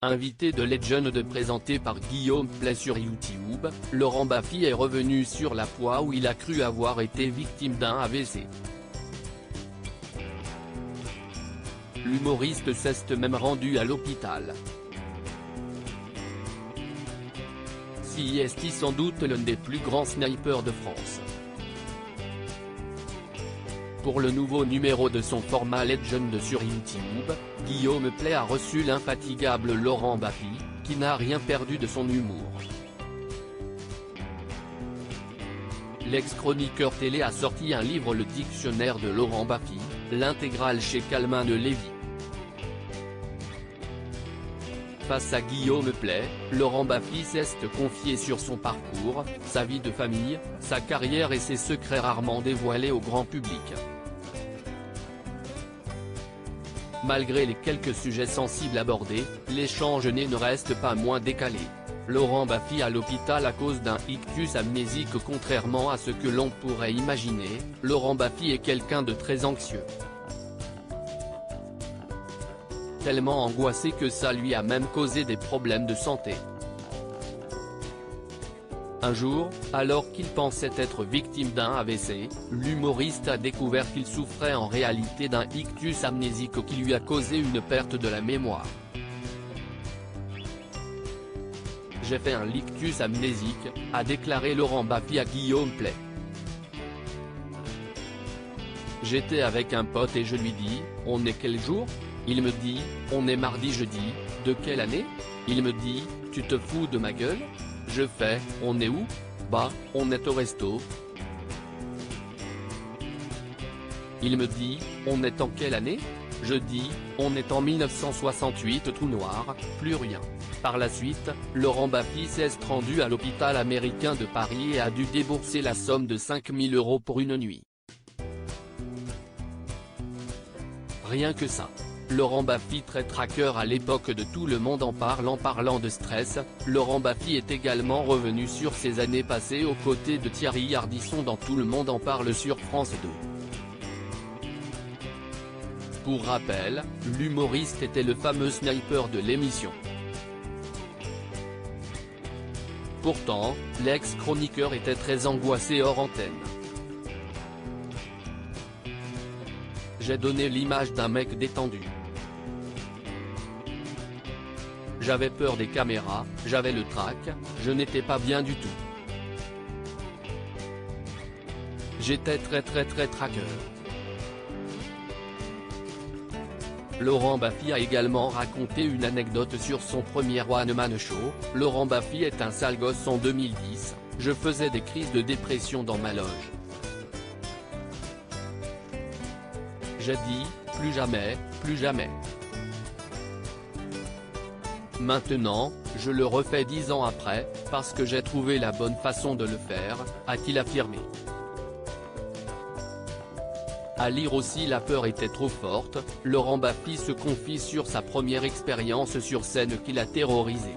Invité de Legend présenté par Guillaume Play sur YouTube, Laurent Baffy est revenu sur la fois où il a cru avoir été victime d'un AVC. L'humoriste s'est même rendu à l'hôpital. Si est sans doute l'un des plus grands snipers de France. Pour le nouveau numéro de son format Legend sur YouTube, Guillaume Play a reçu l'infatigable Laurent Baffy, qui n'a rien perdu de son humour. L'ex-chroniqueur télé a sorti un livre, le dictionnaire de Laurent Baffy, l'intégrale chez Calmin de Lévy. Face à Guillaume Play, Laurent Baffy s'est confié sur son parcours, sa vie de famille, sa carrière et ses secrets rarement dévoilés au grand public. Malgré les quelques sujets sensibles abordés, l'échange ne reste pas moins décalé. Laurent Baffy à l'hôpital à cause d'un ictus amnésique. Contrairement à ce que l'on pourrait imaginer, Laurent Baffy est quelqu'un de très anxieux. Tellement angoissé que ça lui a même causé des problèmes de santé. Un jour, alors qu'il pensait être victime d'un AVC, l'humoriste a découvert qu'il souffrait en réalité d'un ictus amnésique qui lui a causé une perte de la mémoire. J'ai fait un ictus amnésique, a déclaré Laurent Baffy à Guillaume Play. J'étais avec un pote et je lui dis, on est quel jour? Il me dit, on est mardi. Je dis, de quelle année? Il me dit, tu te fous de ma gueule? Je fais, on est où? Bah, on est au resto. Il me dit, on est en quelle année? Je dis, on est en 1968. Trou noir, plus rien. Par la suite, Laurent Baffy s'est rendu à l'hôpital américain de Paris et a dû débourser la somme de 5 000 € pour une nuit. Rien que ça. Laurent Baffy très traqueur à l'époque de Tout le monde en parle. En parlant de stress, Laurent Baffy est également revenu sur ses années passées aux côtés de Thierry Ardisson dans Tout le monde en parle sur France 2. Pour rappel, l'humoriste était le fameux sniper de l'émission. Pourtant, l'ex-chroniqueur était très angoissé hors antenne. J'ai donné l'image d'un mec détendu. J'avais peur des caméras, j'avais le trac, je n'étais pas bien du tout. J'étais très traqueur. Laurent Baffy a également raconté une anecdote sur son premier One Man Show. Laurent Baffy est un sale gosse. En 2010, je faisais des crises de dépression dans ma loge. J'ai dit, plus jamais, plus jamais. Maintenant, je le refais 10 ans après, parce que j'ai trouvé la bonne façon de le faire, a-t-il affirmé. À lire aussi, la peur était trop forte. Laurent Baffy se confie sur sa première expérience sur scène qui l'a terrorisé.